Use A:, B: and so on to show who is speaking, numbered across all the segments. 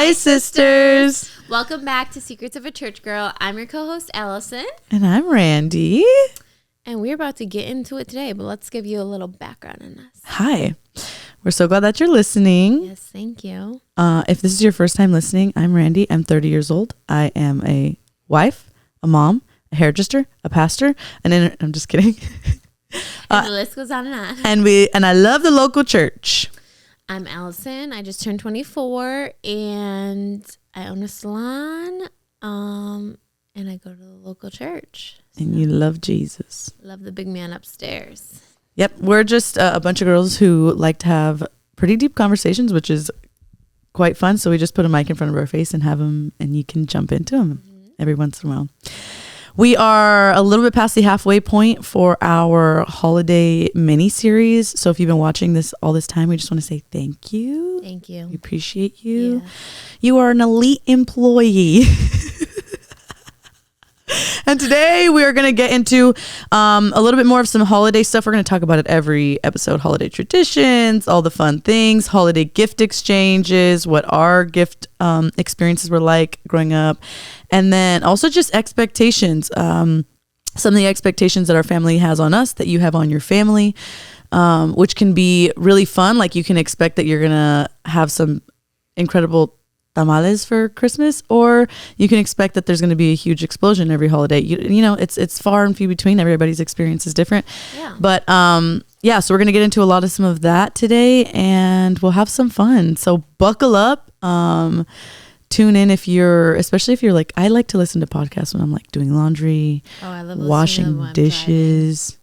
A: Hi, sisters.
B: Welcome back to Secrets of a Church Girl. I'm your co-host, Allison.
A: And I'm Randy.
B: And we're about to get into it today, but let's give you a little background on us.
A: Hi. We're so glad that you're listening.
B: Yes, thank you.
A: If this is your first time listening, I'm Randy. I'm 30 years old. I am a wife, a mom, a hairdresser, a pastor, I'm just kidding.
B: And the list goes on and on.
A: And I love the local church.
B: I'm Allison. I just turned 24 and I own a salon. And I go to the local church.
A: And you love Jesus.
B: Love the big man upstairs.
A: Yep. We're just a bunch of girls who like to have pretty deep conversations, which is quite fun. So we just put a mic in front of our face and have them, and you can jump into them every once in a while. We are a little bit past the halfway point for our holiday mini series. So if you've been watching this all this time, we just want to say thank you.
B: Thank you.
A: We appreciate you.
B: Yeah.
A: You are an elite employee. And today we are going to get into a little bit more of some holiday stuff. We're going to talk about it every episode. Holiday traditions, all the fun things, holiday gift exchanges, what our gift experiences were like growing up. And then also just expectations. Some of the expectations that our family has on us that you have on your family, which can be really fun. Like you can expect that you're going to have some incredible tamales for Christmas, or you can expect that there's going to be a huge explosion every holiday. You know, it's far and few between. Everybody's experience is different. Yeah. But yeah, so we're going to get into a lot of some of that today, and we'll have some fun. So buckle up. Tune in especially if you're like, I like to listen to podcasts when I'm like doing laundry,
B: I love
A: washing dishes,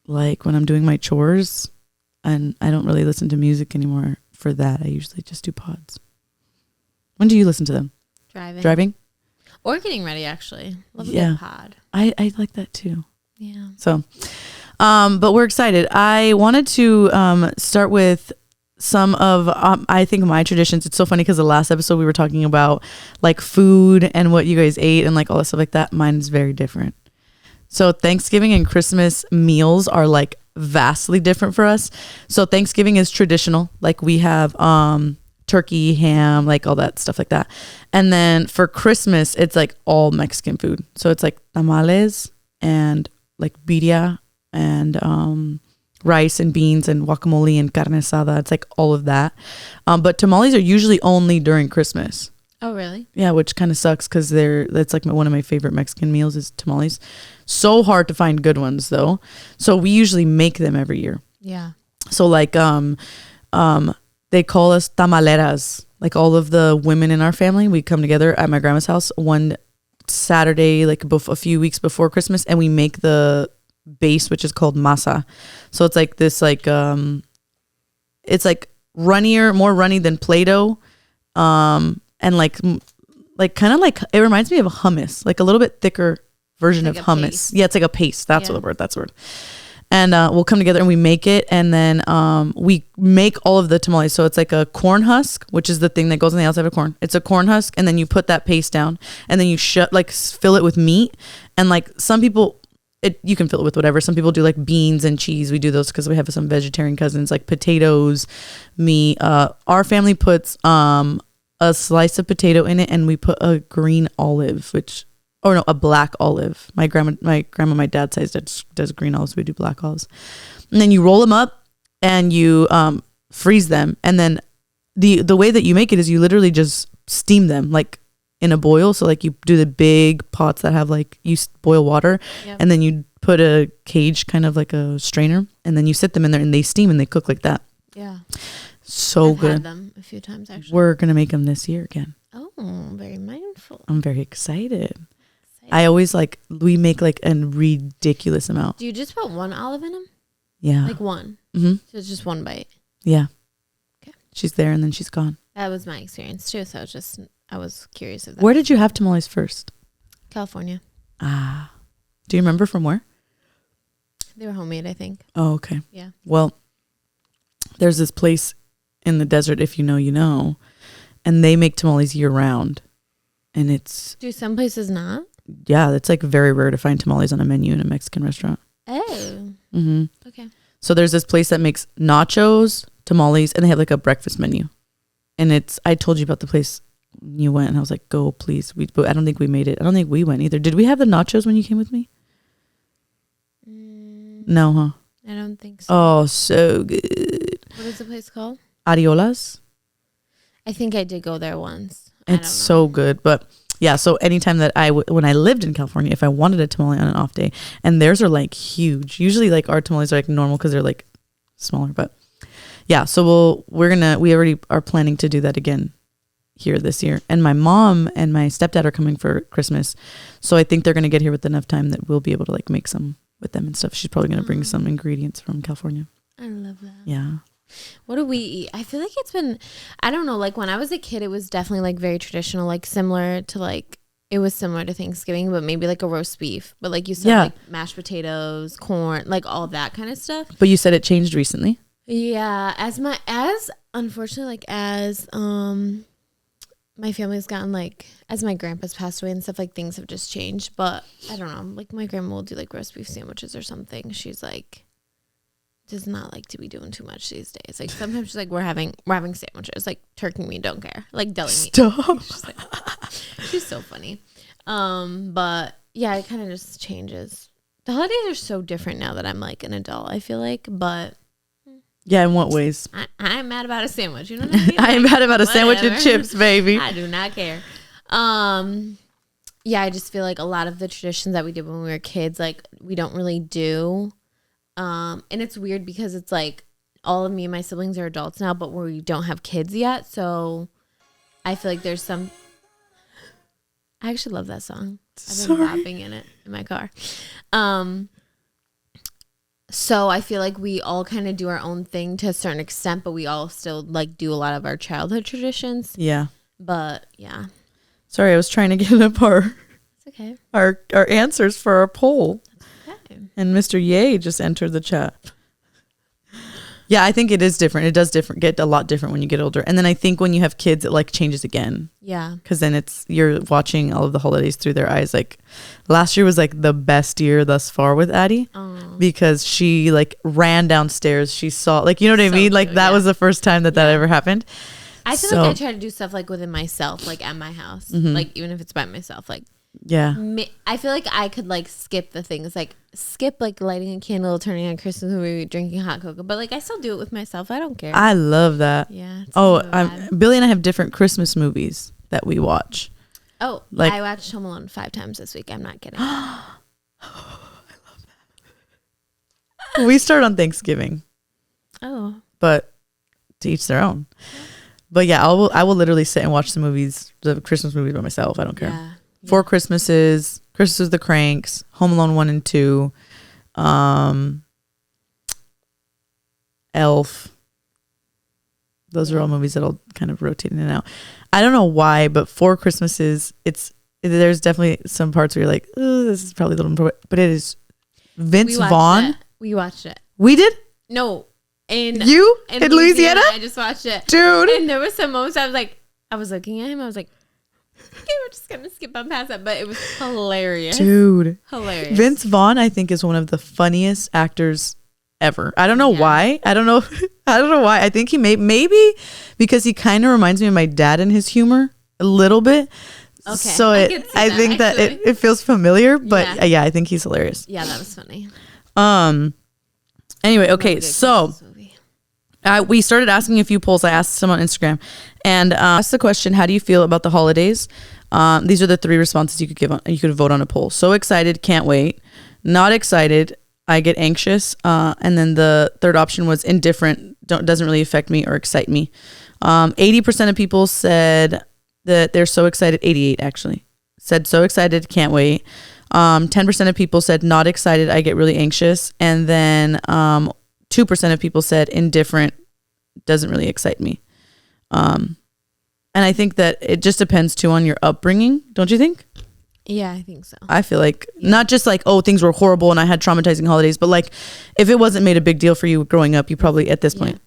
A: like when I'm doing my chores, and I don't really listen to music anymore for that. I usually just do pods. When do you listen to them? Driving?
B: Or getting ready, actually. Love a good pod.
A: I like that too.
B: Yeah.
A: So, but we're excited. I wanted to start with some of, I think, my traditions. It's so funny because the last episode we were talking about like food and what you guys ate and like all that stuff like that. Mine is very different. So Thanksgiving and Christmas meals are like vastly different for us. So Thanksgiving is traditional. Like we have turkey, ham, like all that stuff like that. And then for Christmas, it's like all Mexican food. So it's like tamales and like birria and rice and beans and guacamole and carne asada. It's like all of that. But tamales are usually only during Christmas.
B: Oh, really?
A: Yeah, which kind of sucks because that's like one of my favorite Mexican meals is tamales. So hard to find good ones though. So we usually make them every year.
B: Yeah. So
A: like they call us tamaleras. Like all of the women in our family, we come together at my grandma's house one Saturday, like a few weeks before Christmas, and we make the base, which is called masa. So it's like this, like it's like more runny than Play-Doh, and like kind of like it reminds me of a hummus, like a little bit thicker version of hummus. Paste. Yeah, it's like a paste. That's the word. That's the word. And we'll come together and we make it, and then we make all of the tamales. So it's like a corn husk, which is the thing that goes on the outside of corn. It's a corn husk, and then you put that paste down, and then you fill it with meat. And like some people, you can fill it with whatever. Some people do like beans and cheese. We do those because we have some vegetarian cousins, like potatoes, meat. Our family puts a slice of potato in it, and we put a green olive, a black olive. My grandma, my dad's side does green olives. We do black olives. And then you roll them up and you freeze them. And then the way that you make it is you literally just steam them like in a boil. So like you do the big pots that have like, you boil water, and then you put a cage, kind of like a strainer, and then you sit them in there and they steam and they cook like that.
B: Yeah.
A: So
B: I've
A: good.
B: had them a few times actually.
A: We're going to make them this year again.
B: Oh, very mindful.
A: I'm very excited. I always we make like a ridiculous amount.
B: Do you just put one olive in them?
A: Yeah.
B: Like one?
A: Mm-hmm.
B: So it's just one bite?
A: Yeah.
B: Okay.
A: She's there and then she's gone.
B: That was my experience too. So I was curious of that.
A: Where did you have tamales first?
B: California.
A: Ah. Do you remember from where?
B: They were homemade, I think.
A: Oh, okay.
B: Yeah.
A: Well, there's this place in the desert, if you know, and they make tamales year round. And do
B: some places not?
A: Yeah, it's like very rare to find tamales on a menu in a Mexican restaurant.
B: Oh.
A: Mm-hmm.
B: Okay.
A: So there's this place that makes nachos, tamales, and they have like a breakfast menu. And I told you about the place you went, and I was like, go, please. But I don't think we made it. I don't think we went either. Did we have the nachos when you came with me? No, huh?
B: I don't think so.
A: Oh, so good.
B: What is the place called?
A: Ariolas.
B: I think I did go there once.
A: It's so good. But yeah, so anytime that when I lived in California, if I wanted a tamale on an off day, and theirs are like huge. Usually like our tamales are like normal because they're like smaller. But yeah, so we already are planning to do that again here this year. And my mom and my stepdad are coming for Christmas. So I think they're going to get here with enough time that we'll be able to like make some with them and stuff. She's probably going to bring some ingredients from California.
B: I love that.
A: Yeah.
B: What do we eat? I feel like it's been, I don't know, like when I was a kid, it was definitely like very traditional, like similar to like, it was similar to Thanksgiving, but maybe like a roast beef. But like you said, like mashed potatoes, corn, like all that kind of stuff.
A: But you said it changed recently.
B: Yeah. Unfortunately, like as my family's gotten like, as my grandpa's passed away and stuff, like things have just changed. But I don't know, like my grandma will do like roast beef sandwiches or something. She's like, does not like to be doing too much these days. Like sometimes she's like, we're having sandwiches, like turkey meat, don't care, like deli meat.
A: Stop.
B: She's so funny. But yeah, it kind of just changes. The holidays are so different now that I'm like an adult, I feel like. But
A: yeah, in what ways?
B: I'm mad about a sandwich. You know what I mean?
A: I am mad about a sandwich and chips, baby.
B: I do not care. Yeah, I just feel like a lot of the traditions that we did when we were kids, like we don't really do. And it's weird because it's like all of me and my siblings are adults now, but we don't have kids yet. So I feel like there's some. I actually love that song. I've been bopping in it in my car. So I feel like we all kind of do our own thing to a certain extent, but we all still like do a lot of our childhood traditions.
A: Yeah.
B: But yeah.
A: Sorry, I was trying to get up
B: It's okay.
A: our answers for our poll.
B: Okay.
A: And Mr. Ye just entered the chat. Yeah, I think it is different. It does get a lot different when you get older. And then I think when you have kids, it like changes again.
B: Yeah.
A: Because then you're watching all of the holidays through their eyes. Like last year was like the best year thus far with Addie. Because she like ran downstairs. She saw like, you know what I mean? Like that was the first time that ever happened.
B: I feel like I try to do stuff like within myself, like at my house, like even if it's by myself, like I feel like I could like skip the things, like skip like lighting a candle, turning on Christmas movie, drinking hot cocoa, but like I still do it with myself. I don't care.
A: I love that.
B: Yeah.
A: Billy and I have different Christmas movies that we watch.
B: Oh, like I watched Home Alone 5 times this week. I'm not kidding.
A: I love that. We start on Thanksgiving.
B: Oh,
A: but to each their own. But yeah, I will literally sit and watch the Christmas movies by myself. I don't care.
B: Yeah.
A: 4 Christmases, Christmas of the Cranks, Home Alone 1 and 2, Elf. Those are all movies that'll kind of rotate in and out. I don't know why, but 4 Christmases, there's definitely some parts where you're like, oh, this is probably a little, but it is Vince Vaughn.
B: We watched it.
A: We did?
B: No. In
A: Louisiana?
B: I just watched it.
A: Dude.
B: And there was some moments I was looking at him. I was like, okay, we're just going to skip on past that. But it was hilarious.
A: Dude.
B: Hilarious.
A: Vince Vaughn, I think, is one of the funniest actors ever. I don't know why. I don't know why. I think he maybe because he kind of reminds me of my dad in his humor a little bit. Okay. So I think that it feels familiar, but yeah, I think he's hilarious.
B: Yeah, that was funny.
A: Anyway, okay, so we started asking a few polls. I asked some on Instagram and asked the question, how do you feel about the holidays? These are the 3 responses you could give you could vote on a poll. So excited, can't wait. Not excited, I get anxious. And then the third option was indifferent, doesn't really affect me or excite me. 80% of people said that they're so excited. 88 actually said so excited, can't wait. 10% of people said not excited, I get really anxious. And then 2% of people said indifferent, doesn't really excite me. And I think that it just depends too on your upbringing, don't you think?
B: Yeah, I think so.
A: I feel like not just like, oh, things were horrible and I had traumatizing holidays, but like if it wasn't made a big deal for you growing up, you probably at this point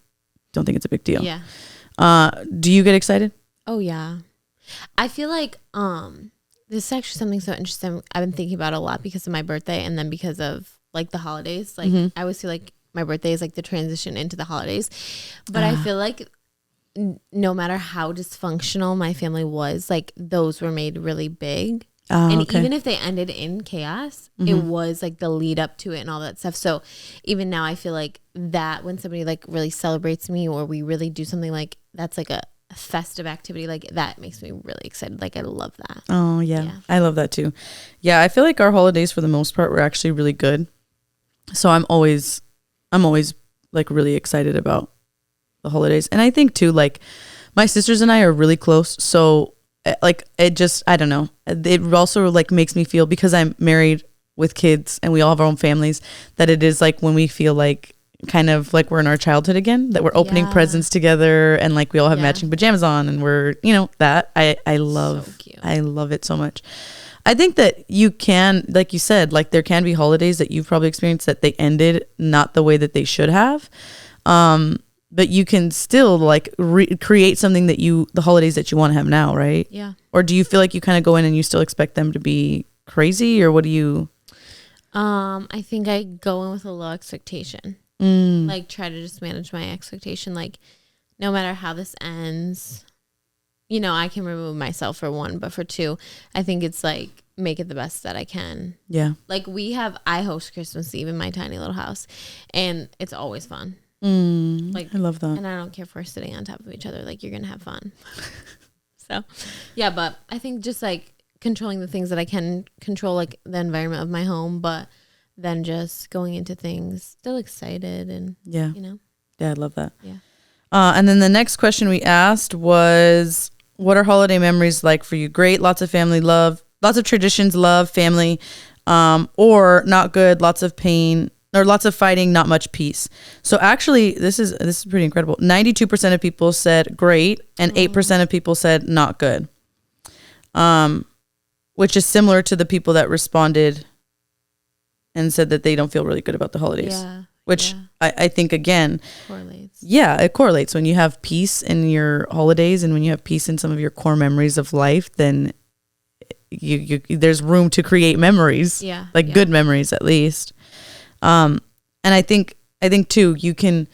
A: don't think it's a big deal.
B: Yeah.
A: Do you get excited?
B: Oh yeah. I feel like this is actually something so interesting I've been thinking about a lot because of my birthday and then because of like the holidays. Like I always feel like my birthday is like the transition into the holidays. But I feel like no matter how dysfunctional my family was, like those were made really big. And
A: okay.
B: even if they ended in chaos, it was like the lead up to it and all that stuff. So even now I feel like that when somebody like really celebrates me or we really do something like that's like a festive activity, like that makes me really excited. Like I love that.
A: Oh yeah. I love that too. Yeah, I feel like our holidays for the most part were actually really good. So I'm always like really excited about the holidays. And I think too, like my sisters and I are really close. So like it just, I don't know. It also like makes me feel, because I'm married with kids and we all have our own families, that it is like when we feel like kind of like we're in our childhood again, that we're opening presents together and like we all have matching pajamas on and we're, you know, that I love, so cute. I love it so much. I think that you can, like you said, like there can be holidays that you've probably experienced that they ended not the way that they should have. But you can still like create something that the holidays that you want to have now, right?
B: Yeah.
A: Or do you feel like you kind of go in and you still expect them to be crazy, or what do you?
B: I think I go in with a low expectation. Like try to just manage my expectation. Like no matter how this ends, you know, I can remove myself for one, but for two, I think it's like make it the best that I can.
A: Yeah.
B: Like I host Christmas Eve in my tiny little house and it's always fun.
A: Like I love that.
B: And I don't care if we're sitting on top of each other, like you're gonna have fun. So yeah, but I think just like controlling the things that I can control, like the environment of my home, but then just going into things still excited and you know.
A: Yeah, I love that.
B: Yeah.
A: And then the next question we asked was, what are holiday memories like for you? Great, lots of family love, lots of traditions, love, family, or not good, lots of pain, or lots of fighting, not much peace. So actually, this is pretty incredible. 92% of people said great, and 8% of people said not good. Which is similar to the people that responded and said that they don't feel really good about the holidays. Yeah. Which I think again
B: correlates.
A: Yeah, it correlates. When you have peace in your holidays and when you have peace in some of your core memories of life, then you there's room to create memories. Yeah. Like good memories at least. And I think too, you can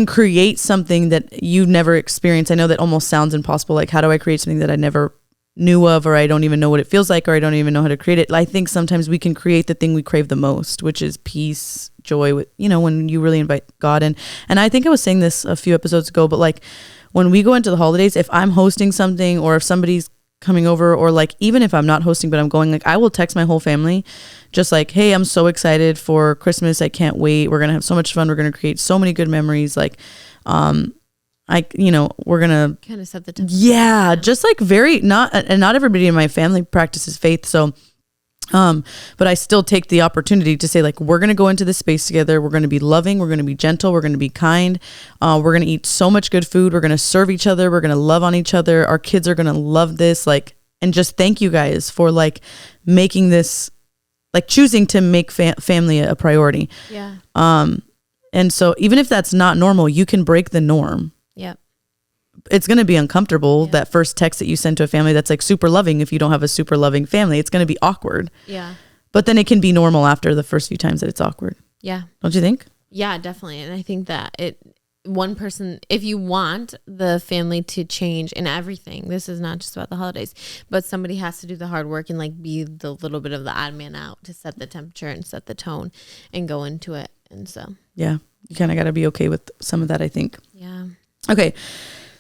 A: create something that you never experienced. I know that almost sounds impossible. Like, how do I create something that I never knew of, or I don't even know what it feels like, or I don't even know how to create it? I think sometimes we can create the thing we crave the most, which is peace, joy, with, you know, when you really invite God in. And I think I was saying this a few episodes ago, but like when we go into the holidays, if I'm hosting something or if somebody's coming over, or like even if I'm not hosting but I'm going, like I will text my whole family just like, hey, I'm so excited for Christmas, I can't wait, we're gonna have so much fun, we're gonna create so many good memories, like we're gonna
B: kind of set the tone.
A: Yeah, just like not everybody in my family practices faith, so but I still take the opportunity to say, like, we're going to go into this space together. We're going to be loving. We're going to be gentle. We're going to be kind. We're going to eat so much good food. We're going to serve each other. We're going to love on each other. Our kids are going to love this. Like, and just thank you guys for like making this, like choosing to make family a priority.
B: Yeah.
A: And so even if that's not normal, you can break the norm.
B: Yep.
A: It's going to be uncomfortable. That first text that you send to a family that's like super loving, if you don't have a super loving family, it's going to be awkward.
B: Yeah.
A: But then it can be normal after the first few times that it's awkward.
B: Yeah.
A: Don't you think?
B: Yeah, definitely. And I think that one person, if you want the family to change in everything, this is not just about the holidays, but somebody has to do the hard work and like be the little bit of the odd man out to set the temperature and set the tone and go into it. And so. Yeah.
A: You kind of got to be okay with some of that, I think.
B: Yeah.
A: Okay.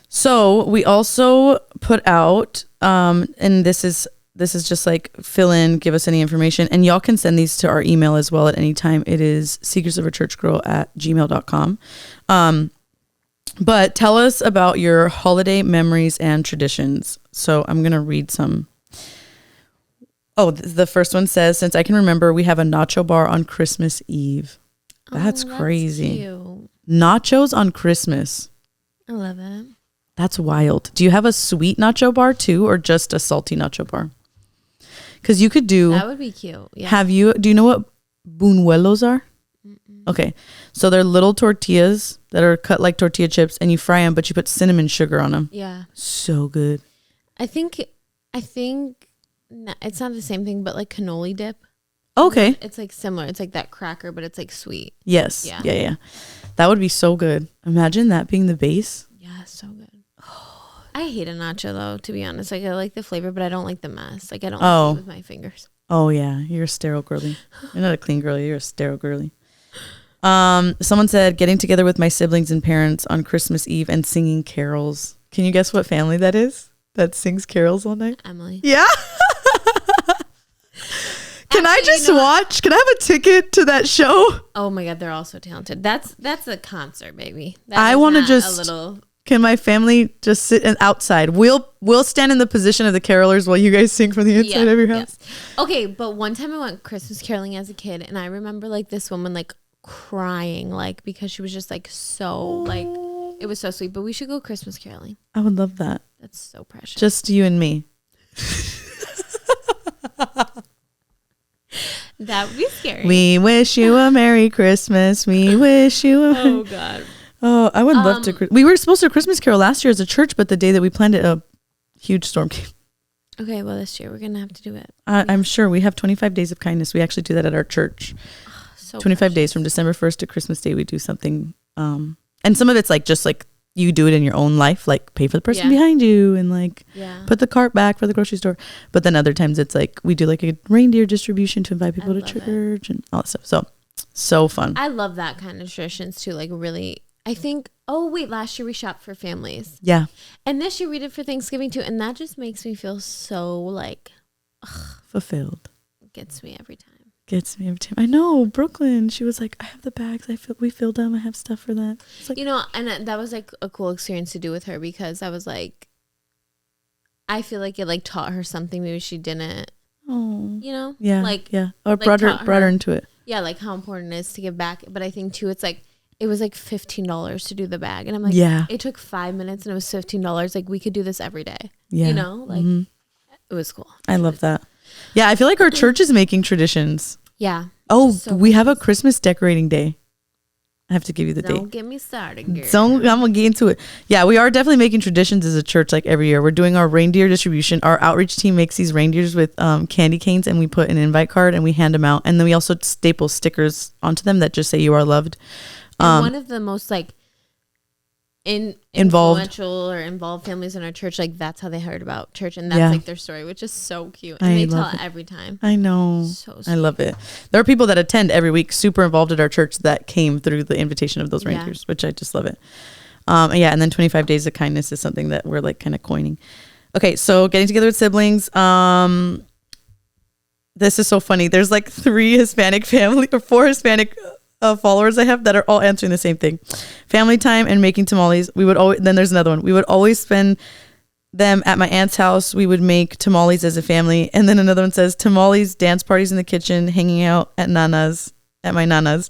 A: So we also put out, and this is just like fill in, give us any information, and y'all can send these to our email as well at any time. It is secretsofachurchgirl@gmail.com. But tell us about your holiday memories and traditions. So I'm going to read some. Oh, the first one says, since I can remember, we have a nacho bar on Christmas Eve. That's crazy.
B: Cute.
A: Nachos on Christmas.
B: I love it.
A: That's wild. Do you have a sweet nacho bar too, or just a salty nacho bar? Because you could do.
B: That would be cute. Yeah.
A: Do you know what buñuelos are? Mm-mm. Okay. So they're little tortillas that are cut like tortilla chips, and you fry them, but you put cinnamon sugar on them.
B: Yeah.
A: So good.
B: I think it's not the same thing, but like cannoli dip.
A: Okay.
B: It's like similar. It's like that cracker, but it's like sweet.
A: Yes. Yeah. That would be so good. Imagine that being the base.
B: Yeah, so good. I hate a nacho though, to be honest. Like I like the flavor, but I don't like the mess. Like I don't like it with my fingers.
A: Oh yeah, you're a sterile girly. You're not a clean girly. You're a sterile girly. Someone said getting together with my siblings and parents on Christmas Eve and singing carols. Can you guess what family that is? That sings carols all night?
B: Emily.
A: Yeah. Can I just watch? Can I have a ticket to that show?
B: Oh my God, they're all so talented. That's a concert, baby.
A: I want to just a little. Can my family just sit outside? We'll stand in the position of the carolers while you guys sing from the inside of your house.
B: Yes. Okay, but one time I went Christmas caroling as a kid, and I remember like this woman like crying like because she was just like so like it was so sweet. But we should go Christmas caroling.
A: I would love that.
B: That's so precious.
A: Just you and me.
B: That would be scary.
A: We wish you a Merry Christmas. We wish you a
B: Oh God.
A: Oh, I would love to. We were supposed to Christmas carol last year as a church, but the day that we planned it, a huge storm came. Okay,
B: well, this year we're going to have to do it.
A: I'm sure we have 25 days of kindness. We actually do that at our church. So 25 precious. Days from December 1st to Christmas Day, we do something. And some of it's like just like you do it in your own life, like pay for the person behind you and like put the cart back for the grocery store. But then other times it's like we do like a reindeer distribution to invite people to church and all that stuff. So fun.
B: I love that kind of traditions too. Like really. I think, last year we shopped for families.
A: Yeah.
B: And this year we did for Thanksgiving too. And that just makes me feel so like
A: fulfilled.
B: Gets me every time.
A: I know. Brooklyn, she was like, I have the bags. We filled them. I have stuff for that. Like,
B: and that was like a cool experience to do with her because I was like, I feel like it like taught her something maybe she didn't.
A: Oh.
B: Yeah.
A: Like, yeah. Or like brought her into it.
B: Yeah. Like how important it is to give back. But I think too, it's like, it was like $15 to do the bag. And I'm like, it took 5 minutes and it was $15. Like we could do this every day. Yeah. It was cool.
A: I love that. Yeah. I feel like our church is making traditions.
B: Yeah.
A: Oh, so we have a Christmas decorating day. I have to give you the date.
B: Don't get me started, girl.
A: I'm going to get into it. Yeah, we are definitely making traditions as a church like every year. We're doing our reindeer distribution. Our outreach team makes these reindeers with candy canes and we put an invite card and we hand them out. And then we also staple stickers onto them that just say you are loved.
B: One of the most like influential or involved families in our church, like that's how they heard about church, and that's like their story, which is so cute. And they tell it every time.
A: I know. So sweet. I love it. There are people that attend every week, super involved at our church, that came through the invitation of those reindeers, which I just love it. And then 25 days of kindness is something that we're like kind of coining. Okay, so getting together with siblings. This is so funny. There's like 4 Hispanic followers I have that are all answering the same thing. Family time and making tamales. Then there's another one. We would always spend them at my aunt's house. We would make tamales as a family. And then another one says tamales, dance parties in the kitchen, hanging out at my nana's.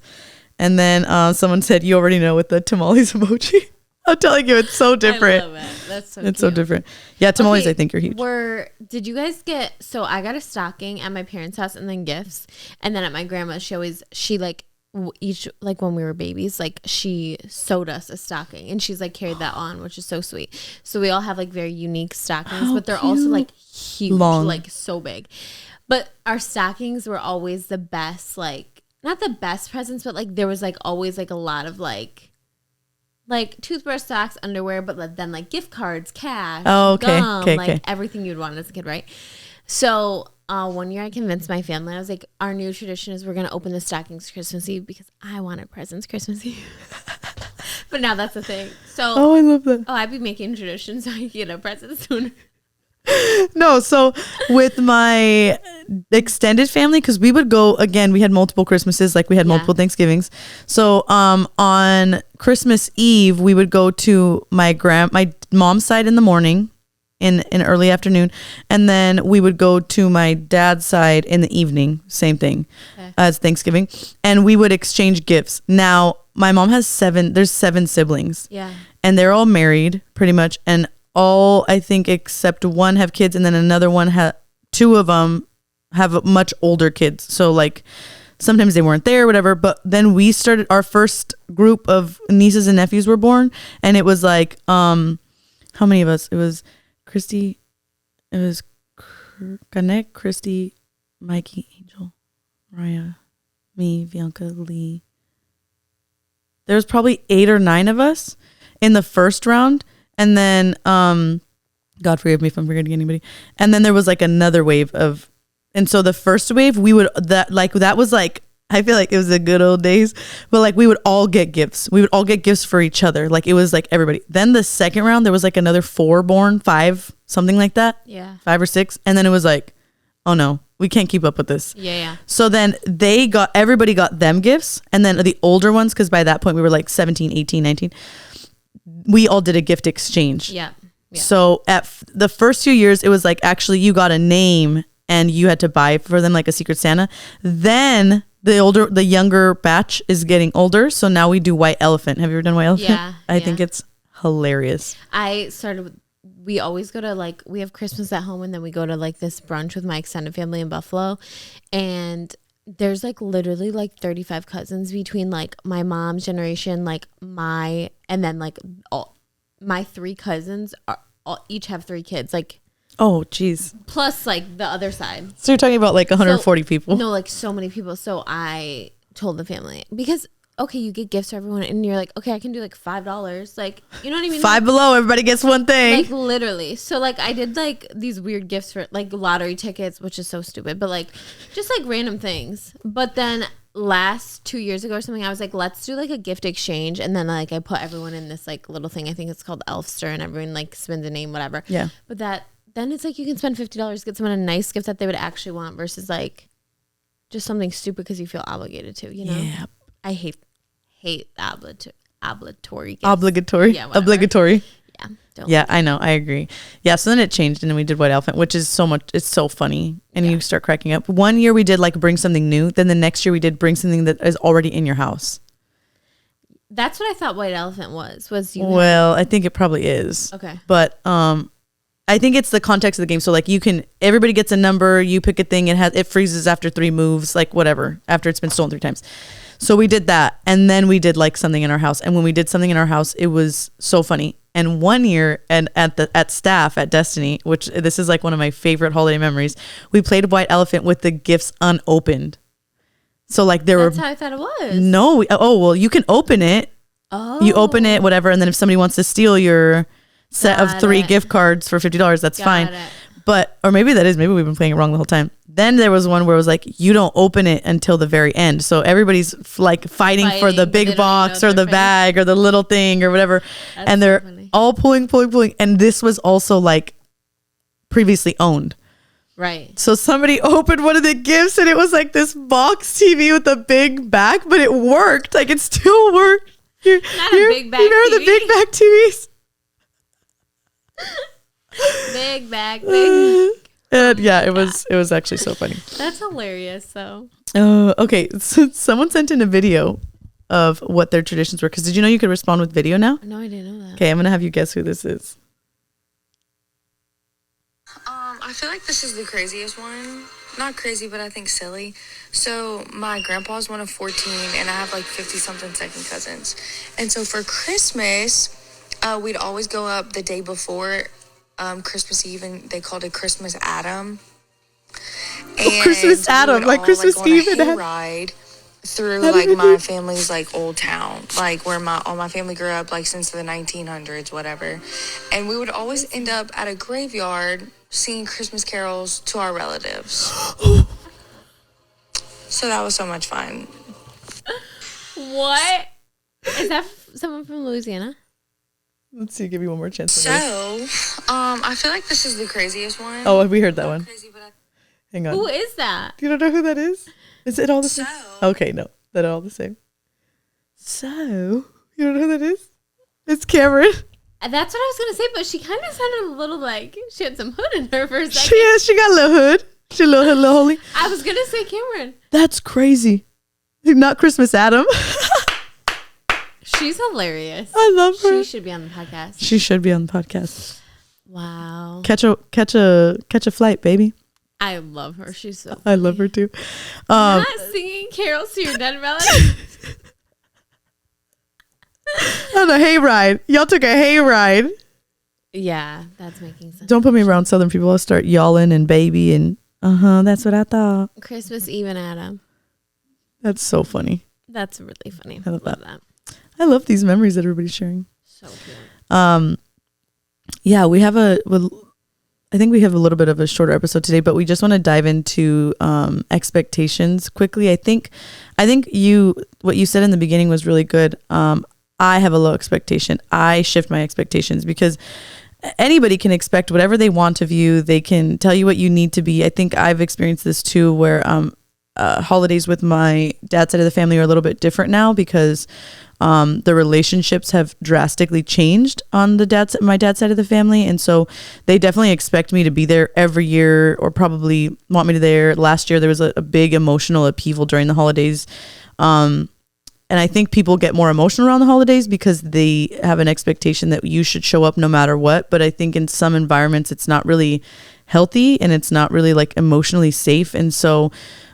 A: And then someone said, you already know, with the tamales emoji. I'm telling you, it's so different. I love it. That's so cute. So different. Yeah, tamales, I think, are huge.
B: Did you guys so I got a stocking at my parents' house and then gifts. And then at my grandma's, she like, each like when we were babies, like she sewed us a stocking and she's like carried that on, which is so sweet. So we all have like very unique stockings, but they're also like huge, like so big. But our stockings were always the best, like not the best presents, but like there was like always like a lot of like toothbrush, socks, underwear, but then like gift cards, cash, gum, everything you'd want as a kid, right? So one year I convinced my family, I was like, our new tradition is we're going to open the stockings Christmas Eve because I wanted presents Christmas Eve. But now that's the thing. So,
A: I love that.
B: I'd be making traditions so I can get a present sooner.
A: No, so with my extended family, because we would go, again, we had multiple Christmases, like we had multiple Thanksgivings. So on Christmas Eve, we would go to my mom's side in the morning. In early afternoon, and then we would go to my dad's side in the evening, same thing as Thanksgiving, and we would exchange gifts. Now my mom has 7 siblings, and they're all married pretty much, and all, I think, except one have kids, and then another one 2 of them have much older kids, so like sometimes they weren't there, whatever. But then we started, our first group of nieces and nephews were born, and it was like how many of us? It was Christy, Ganek, Christy, Mikey, Angel, Mariah, me, Bianca, Lee. There was probably 8 or 9 of us in the first round. And then, God forgive me if I'm forgetting anybody. And then there was like another wave of, and so the first wave, that was like, I feel like it was the good old days, but like we would all get gifts. We would all get gifts for each other. Like it was like everybody. Then the second round, there was like another 5, something like that.
B: Yeah.
A: 5 or 6. And then it was like, oh no, we can't keep up with this.
B: Yeah.
A: So then everybody got them gifts. And then the older ones, because by that point we were like 17, 18, 19. We all did a gift exchange.
B: Yeah.
A: So at the first few years, it was like actually you got a name and you had to buy for them like a Secret Santa. Then the younger batch is getting older. So now we do White Elephant. Have you ever done White Elephant?
B: Yeah.
A: I think it's hilarious.
B: We always go to we have Christmas at home and then we go to like this brunch with my extended family in Buffalo. And there's like literally like 35 cousins between like my mom's generation, like and then like my 3 cousins each have 3 kids. Like,
A: oh, geez.
B: Plus like the other side.
A: So you're talking about like 140 people.
B: No, like so many people. So I told the family because, okay, you get gifts for everyone and you're like, okay, I can do like $5. Like, you know what I mean?
A: 5 below, everybody gets one thing.
B: Like literally. So like I did like these weird gifts for like lottery tickets, which is so stupid, but like just like random things. But then last 2 years ago or something, I was like, let's do like a gift exchange. And then like I put everyone in this like little thing. I think it's called Elfster and everyone like spends a name, whatever.
A: Yeah.
B: But then it's like you can spend $50, get someone a nice gift that they would actually want versus like just something stupid because you feel obligated to, you know?
A: Yeah.
B: I hate obligatory gifts.
A: Obligatory.
B: Yeah, whatever.
A: Obligatory.
B: Yeah.
A: Yeah, I know. I agree. Yeah. So then it changed and then we did White Elephant, which is it's so funny. And you start cracking up. One year we did like bring something new. Then the next year we did bring something that is already in your house.
B: That's what I thought White Elephant was
A: Well, I think it probably is.
B: Okay.
A: But I think it's the context of the game. So like everybody gets a number, you pick a thing, it freezes after 3 moves, like whatever, after it's been stolen 3 times. So we did that. And then we did like something in our house. And when we did something in our house, it was so funny. And one year at staff at Destiny, which this is like one of my favorite holiday memories, we played White Elephant with the gifts unopened. So like
B: That's how I thought it was.
A: No. Well, you can open it.
B: Oh.
A: You open it, whatever. And then if somebody wants to steal your set of 3 gift cards for $50, that's fine. Or maybe we've been playing it wrong the whole time. Then there was one where it was like, you don't open it until the very end. So everybody's like fighting for the big box or the bag or the little thing or whatever. And they're all pulling. And this was also like previously owned.
B: Right.
A: So somebody opened one of the gifts and it was like this box TV with a big back, but it worked. Like it still worked.
B: Not a big back TV.
A: You remember the big back TVs?
B: Big bag, big.
A: And yeah, it was actually so funny.
B: That's hilarious, though.
A: Okay, so someone sent in a video of what their traditions were. Because did you know you could respond with video now?
B: No, I didn't know that.
A: Okay, I'm gonna have you guess who this is.
C: I feel like this is the craziest one. Not crazy, but I think silly. So my grandpa's one of 14, and I have like 50-something second cousins. And so for Christmas, we'd always go up the day before Christmas Eve, and they called it Christmas Adam. And
A: Christmas Adam, like Christmas Eve,
C: and a ride through like my family's like old town, like where all my family grew up, like since the 1900s, whatever. And we would always end up at a graveyard singing Christmas carols to our relatives. So that was so much fun.
B: What? Is that someone from Louisiana?
A: Let's see, give you one more chance.
C: So, I feel like this is the craziest one.
A: Oh, we heard that one.
C: Crazy, but
A: Hang on.
B: Who is that?
A: You don't know who that is? Is it all the same? Okay, no. They're all the same. So, you don't know who that is? It's Cameron.
B: That's what I was going to say, but she kind of sounded a little like she had some hood in her for a second.
A: She got a little hood. She a little holy.
B: I was going to say Cameron.
A: That's crazy. Not Christmas Adam.
B: She's hilarious.
A: I love her.
B: She should be on the podcast.
A: She should be on the podcast.
B: Wow.
A: Catch a flight, baby.
B: I love her. She's so funny.
A: I love her too.
B: Not singing carols to your dead relatives.
A: On a hayride. Y'all took a hayride.
B: Yeah, that's making sense.
A: Don't put me around Southern people. I'll start yawling and baby and that's what I thought.
B: Christmas Eve and Adam.
A: That's so funny.
B: That's really funny.
A: I love that. I love these memories that everybody's sharing.
B: So cute.
A: Yeah, I think we have a little bit of a shorter episode today, but we just want to dive into expectations quickly. I think what you said in the beginning was really good. I have a low expectation. I shift my expectations because anybody can expect whatever they want of you. They can tell you what you need to be. I think I've experienced this too, where holidays with my dad's side of the family are a little bit different now because the relationships have drastically changed on my dad's side of the family, and so they definitely expect me to be there every year, or probably want me to there. Last year there was a big emotional upheaval during the holidays, and I think people get more emotional around the holidays because they have an expectation that you should show up no matter what. But I think in some environments it's not really healthy, and it's not really like emotionally safe, and so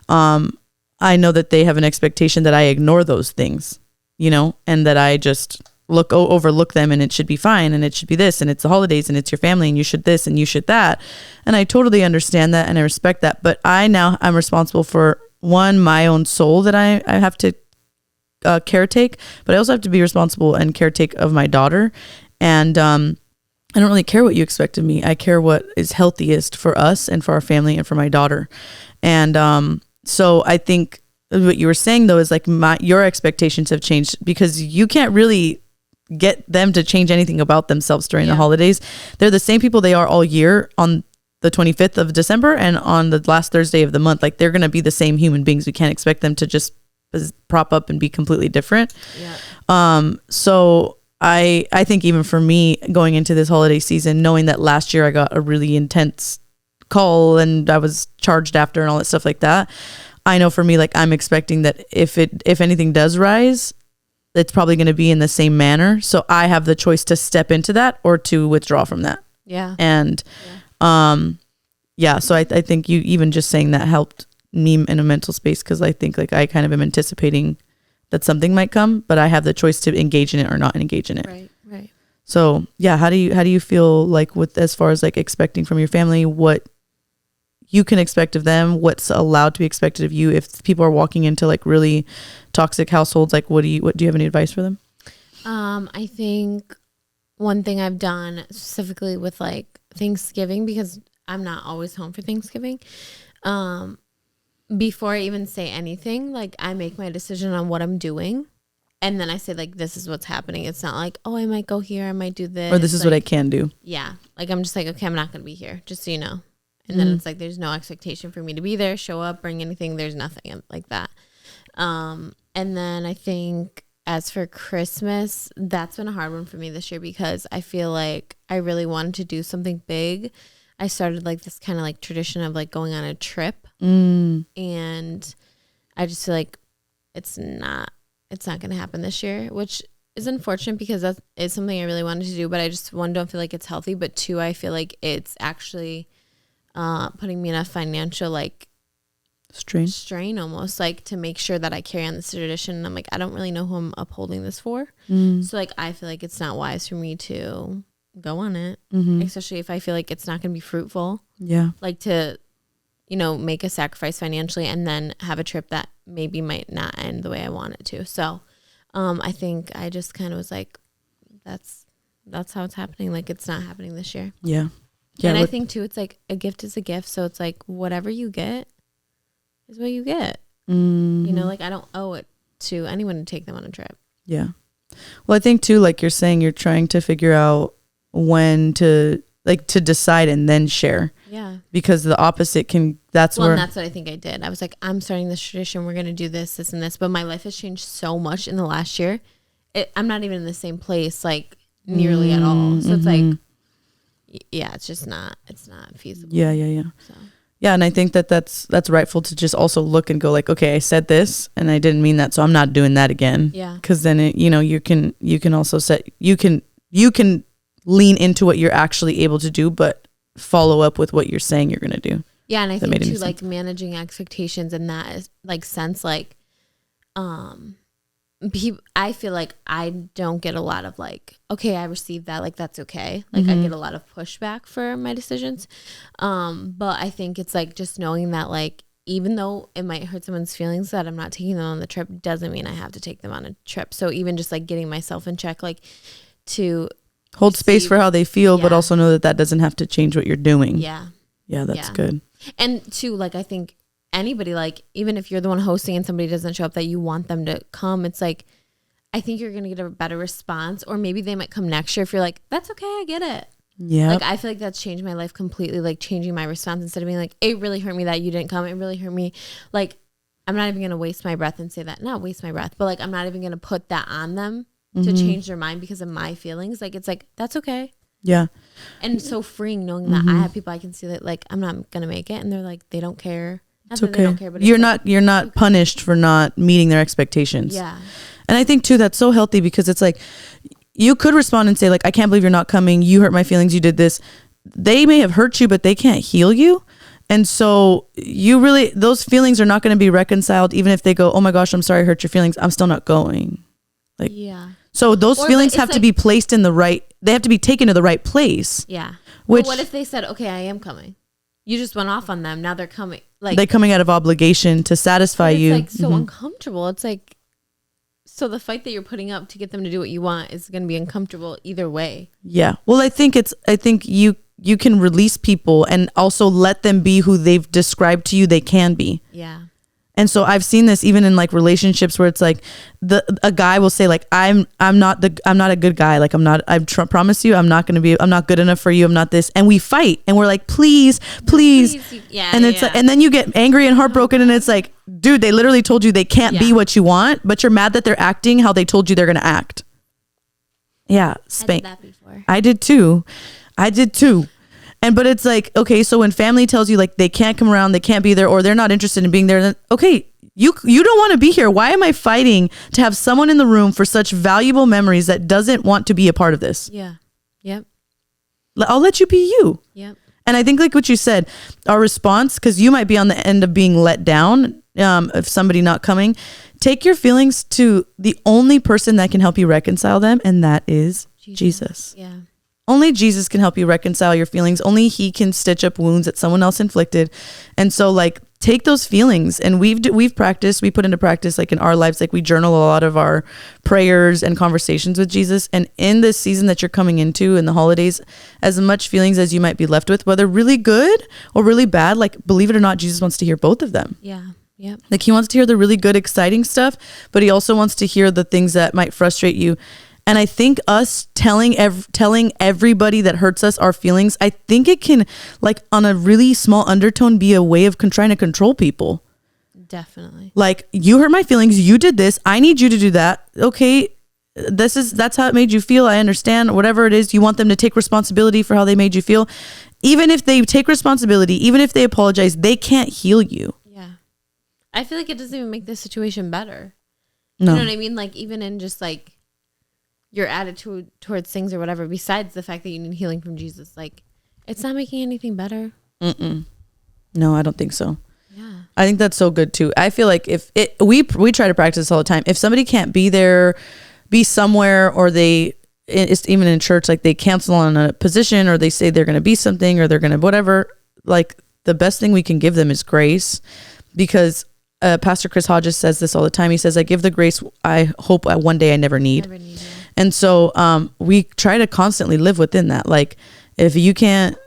A: I know that they have an expectation that I ignore those things, and that I just overlook them, and it should be fine, and it should be this, and it's the holidays, and it's your family, and you should this, and you should that. And I totally understand that, and I respect that. But I'm responsible for my own soul that I have to caretake, but I also have to be responsible and caretake of my daughter. And I don't really care what you expect of me. I care what is healthiest for us and for our family and for my daughter. And so I think what you were saying though is like your expectations have changed because you can't really get them to change anything about themselves during the holidays. They're the same people they are all year on the 25th of December and on the last Thursday of the month. Like they're going to be the same human beings. We can't expect them to just prop up and be completely different. So I think even for me going into this holiday season, knowing that last year I got a really intense call and I was charged after and all that stuff like that, I know for me, like I'm expecting that if anything does rise, it's probably going to be in the same manner. So I have the choice to step into that or to withdraw from that.
B: Yeah.
A: And so I think you even just saying that helped me in a mental space, because I think like I kind of am anticipating that something might come, but I have the choice to engage in it or not engage in it.
B: Right.
A: So yeah, how do you feel like with as far as like expecting from your family, what you can expect of them, what's allowed to be expected of you if people are walking into like really toxic households? Like do you have any advice for them?
B: I think one thing I've done specifically with like Thanksgiving, because I'm not always home for Thanksgiving, before I even say anything, like I make my decision on what I'm doing, and then I say like, this is what's happening. It's not like, oh, I might go here, I might do this,
A: or this is like, what I can do.
B: Yeah, like I'm just like, okay, I'm not gonna be here, just so you know. And then it's like, there's no expectation for me to be there, show up, bring anything. There's nothing like that. And then I think as for Christmas, that's been a hard one for me this year because I feel like I really wanted to do something big. I started like this kind of like tradition of like going on a trip, and I just feel like it's not going to happen this year, which is unfortunate because that is something I really wanted to do, but I just, one, don't feel like it's healthy, but two, I feel like it's actually putting me in a financial like strain almost, like to make sure that I carry on this tradition. And I'm like, I don't really know who I'm upholding this for. So like I feel like it's not wise for me to go on it, especially if I feel like it's not going to be fruitful. Yeah, like to make a sacrifice financially and then have a trip that maybe might not end the way I want it to. So I think I just kind of was like, that's how it's happening. Like it's not happening this year. Yeah. And I think too, it's like a gift is a gift. So it's like whatever you get is what you get. Like I don't owe it to anyone to take them on a trip. Yeah. Well, I think too, like you're saying, you're trying to figure out when to decide and then share. Yeah. Because the opposite that's what I think I did. I was like, I'm starting this tradition. We're going to do this, this, and this. But my life has changed so much in the last year. I'm not even in the same place, like nearly at all. So it's like, yeah, it's not feasible. Yeah. So. Yeah. And I think that's rightful to just also look and go like, okay, I said this and I didn't mean that, so I'm not doing that again. Yeah. Cause then you can also you can lean into what you're actually able to do, but follow up with what you're saying you're going to do. Yeah. And I think too, like managing expectations in that is like sense, like, I feel like I don't get a lot of like, okay, I received that, like that's okay. Like I get a lot of pushback for my decisions. But I think it's like just knowing that like even though it might hurt someone's feelings that I'm not taking them on the trip, doesn't mean I have to take them on a trip. So even just like getting myself in check, like to
A: hold space for how they feel, but
B: Yeah.
A: also know that doesn't have to change what you're doing.
B: Yeah.
A: Yeah, that's
B: Yeah.
A: good.
B: And too, like, I think anybody, like, even if you're the one hosting and somebody doesn't show up that you want them to come, it's like, I think you're going to get a better response, or maybe they might come next year if you're like, that's okay, I get it.
A: Yeah.
B: Like, I feel like that's changed my life completely, like changing my response instead of being like, it really hurt me that you didn't come. It really hurt me. Like, I'm not even going to waste my breath and say that, not waste my breath, but like, I'm not even going to put that on them to change their mind because of my feelings. Like, it's like, that's okay.
A: Yeah.
B: And so freeing knowing that I have people I can see that like, I'm not going to make it. And they're like, they don't care. Not
A: It's
B: that they
A: okay.
B: don't care, but it's
A: You're
B: like,
A: not punished for not meeting their expectations.
B: yeah.
A: And I think too, that's so healthy because it's like, you could respond and say like, I can't believe you're not coming. You hurt my feelings. You did this. They may have hurt you, but they can't heal you. And so those feelings are not going to be reconciled. Even if they go, oh my gosh, I'm sorry I hurt your feelings. I'm still not going. Like,
B: Yeah.
A: So those
B: Or,
A: feelings
B: like,
A: have
B: it's
A: to
B: like-
A: be placed they have to be taken to the right place.
B: Yeah.
A: Which-
B: But what if they said, okay, I am coming. You just went off on them. Now they're coming. Like,
A: They're coming out of obligation to satisfy
B: it's
A: you.
B: like so uncomfortable. It's like, so the fight that you're putting up to get them to do what you want is going to be uncomfortable either way.
A: Yeah. Well, I think you can release people and also let them be who they've described to you they can be.
B: Yeah.
A: And so I've seen this even in like relationships where it's like a guy will say like, I'm not a good guy. Like promise you, I'm not good enough for you. I'm not this. And we fight and we're like, please.
B: Yeah.
A: And it's like, and then you get angry and heartbroken and it's like, dude, they literally told you they can't be what you want, but you're mad that they're acting how they told you they're going to act. Yeah.
B: I did that before.
A: I did too. But it's like, okay, so when family tells you like they can't come around, they can't be there, or they're not interested in being there, then okay, you don't want to be here. Why am I fighting to have someone in the room for such valuable memories that doesn't want to be a part of this?
B: Yeah. Yep.
A: I'll let you be you.
B: Yep.
A: And I think like what you said, our response, because you might be on the end of being let down of somebody not coming, take your feelings to the only person that can help you reconcile them, and that is Jesus.
B: Yeah.
A: Only Jesus can help you reconcile your feelings. Only he can stitch up wounds that someone else inflicted. And so like take those feelings, and we put into practice like in our lives, like we journal a lot of our prayers and conversations with Jesus. And in this season that you're coming into in the holidays, as much feelings as you might be left with, whether really good or really bad, like believe it or not, Jesus wants to hear both of them.
B: Yeah. Yep.
A: Like he wants to hear the really good, exciting stuff, but he also wants to hear the things that might frustrate you. And I think us telling everybody that hurts us our feelings, I think it can, like on a really small undertone, be a way of trying to control people.
B: Definitely.
A: Like, you hurt my feelings. You did this. I need you to do that. Okay. That's how it made you feel. I understand. Whatever it is, you want them to take responsibility for how they made you feel. Even if they take responsibility, even if they apologize, they can't heal you.
B: Yeah. I feel like it doesn't even make the situation better.
A: No.
B: You know what I mean? Like even in just like your attitude towards things or whatever, besides the fact that you need healing from Jesus, like it's not making anything better.
A: No, I don't think so.
B: Yeah.
A: I think that's so good too. I feel like we try to practice this all the time. If somebody can't be there, be somewhere, or it's even in church, like they cancel on a position, or they say they're going to be something, or they're going to whatever, like the best thing we can give them is grace, because Pastor Chris Hodges says this all the time. He says, I give the grace I hope one day I never need. And so we try to constantly live within that. Like if you can't,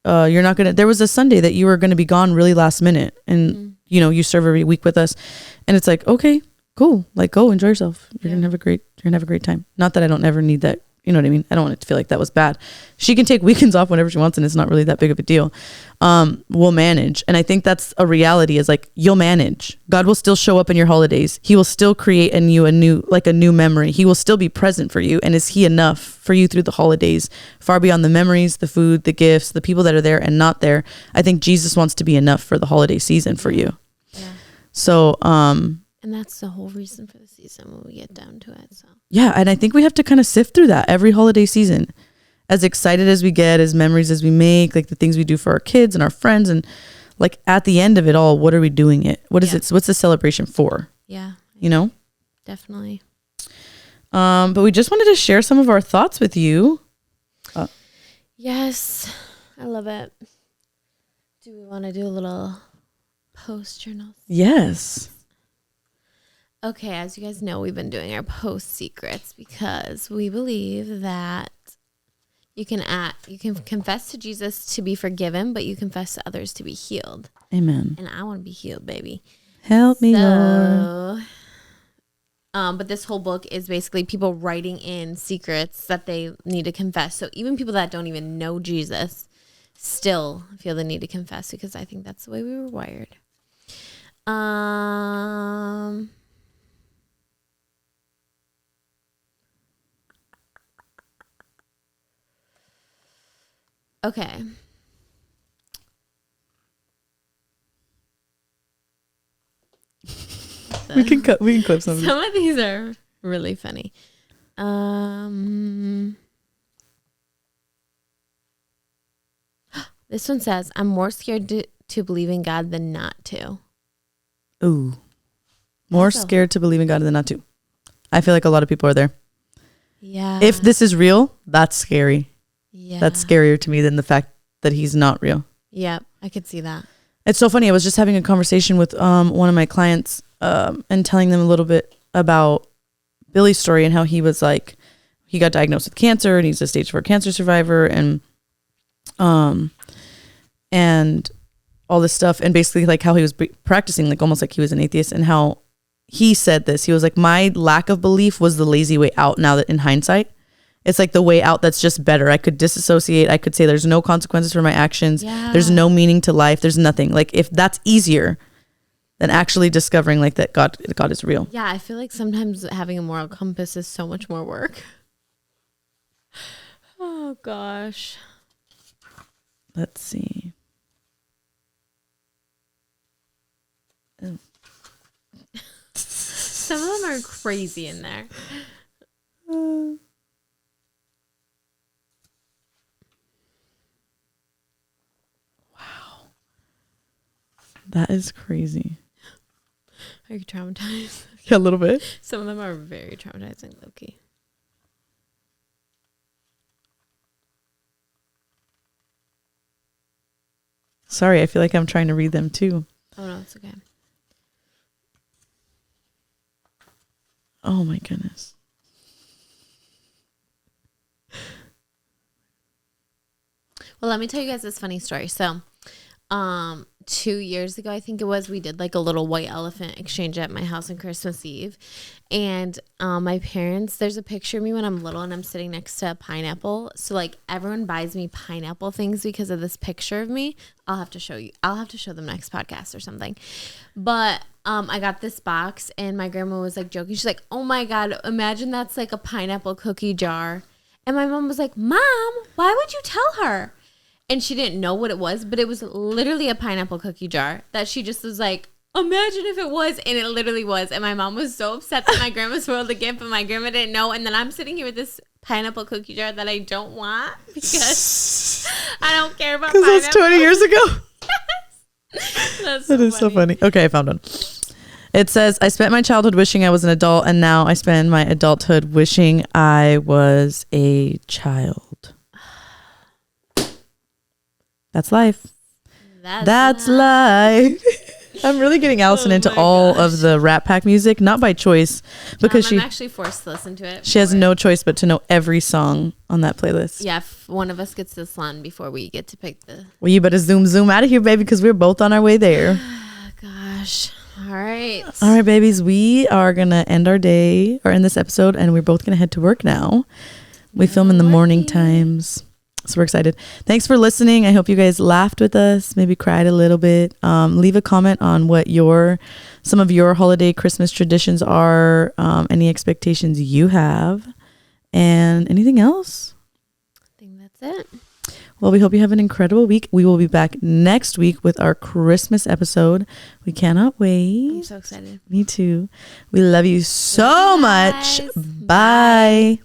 A: you're not going to, there was a Sunday that you were going to be gone really last minute, and you serve every week with us, and it's like, okay, cool. Like go enjoy yourself. You're going to have a great time. Not that I don't ever need that. You know what I mean? I don't want it to feel like that was bad. She can take weekends off whenever she wants, and it's not really that big of a deal. We'll manage. And I think that's a reality, is like, you'll manage. God will still show up in your holidays. He will still create in you a new memory. He will still be present for you. And is he enough for you through the holidays, far beyond the memories, the food, the gifts, the people that are there and not there? I think Jesus wants to be enough for the holiday season for you.
B: Yeah.
A: So,
B: and that's the whole reason for the season when we get down to it. So
A: yeah, and I think we have to kind of sift through that every holiday season. As excited as we get, as memories as we make, like the things we do for our kids and our friends, and like at the end of it all, what are we doing it? What is it? What's the celebration for?
B: Yeah.
A: Definitely. But we just wanted to share some of our thoughts with you.
B: Yes, I love it. Do we want to do a little Post journals.
A: Yes.
B: Okay, as you guys know, we've been doing our post secrets because we believe that you can confess to Jesus to be forgiven, but you confess to others to be healed.
A: Amen.
B: And I want to be healed, baby.
A: Help me, Lord.
B: But this whole book is basically people writing in secrets that they need to confess. So even people that don't even know Jesus still feel the need to confess, because I think that's the way we were wired. Okay.
A: We can clip some.
B: Some of these are really funny. This one says, I'm more scared to believe in God than not to.
A: Ooh. More scared to believe in God than not to. I feel like a lot of people are there.
B: Yeah.
A: If this is real, that's scary.
B: Yeah.
A: That's scarier to me than the fact that he's not real.
B: Yeah, I could see that.
A: It's so funny. I was just having a conversation with one of my clients and telling them a little bit about Billy's story and how he was like, he got diagnosed with cancer and he's a stage 4 cancer survivor and all this stuff. And basically like how he was practicing, like almost like he was an atheist, and how he said this. He was like, my lack of belief was the lazy way out. Now that in hindsight, it's like the way out that's just better. I could disassociate. I could say there's no consequences for my actions.
B: Yeah.
A: There's no meaning to life. There's nothing. Like if that's easier than actually discovering like that God is real.
B: Yeah, I feel like sometimes having a moral compass is so much more work. Oh, gosh.
A: Let's see. Oh.
B: Some of them are crazy in there.
A: That is crazy.
B: Are you traumatized?
A: Yeah, a little bit.
B: Some of them are very traumatizing, low-key.
A: Sorry, I feel like I'm trying to read them too.
B: Oh, no, it's okay.
A: Oh my goodness.
B: Well, let me tell you guys this funny story. So, 2 years ago, I think it was, we did like a little white elephant exchange at my house on Christmas Eve. And my parents, there's a picture of me when I'm little and I'm sitting next to a pineapple. So like everyone buys me pineapple things because of this picture of me. I'll have to show you. I'll have to show them next podcast or something. But I got this box and my grandma was like joking. She's like, oh my God, imagine that's like a pineapple cookie jar. And my mom was like, Mom, why would you tell her? And she didn't know what it was, but it was literally a pineapple cookie jar that she just was like, imagine if it was. And it literally was. And my mom was so upset that my grandma spoiled the gift, but my grandma didn't know. And then I'm sitting here with this pineapple cookie jar that I don't want because I don't care about pineapple.
A: Because that's 20 years ago.
B: That's
A: That is so funny. Okay, I found one. It says, I spent my childhood wishing I was an adult, and now I spend my adulthood wishing I was a child. That's life. That's life. I'm really getting Allison into all of the Rat Pack music, not by choice, because
B: I'm actually forced to listen to it.
A: She has no choice but to know every song on that playlist.
B: Yeah, if one of us gets to salon before we get to pick the...
A: Well, you better zoom out of here, baby, because we're both on our way there.
B: Gosh. All right.
A: All right, babies. We are going to end our day or end this episode, and we're both going to head to work now. We film in the morning times. So we're excited. Thanks for listening. I hope you guys laughed with us, maybe cried a little bit. Leave a comment on what some of your holiday Christmas traditions are, any expectations you have, and anything else.
B: I think that's it.
A: Well, we hope you have an incredible week. We will be back next week with our Christmas episode. We cannot wait.
B: I'm so excited.
A: Me too. We love you so much. Bye.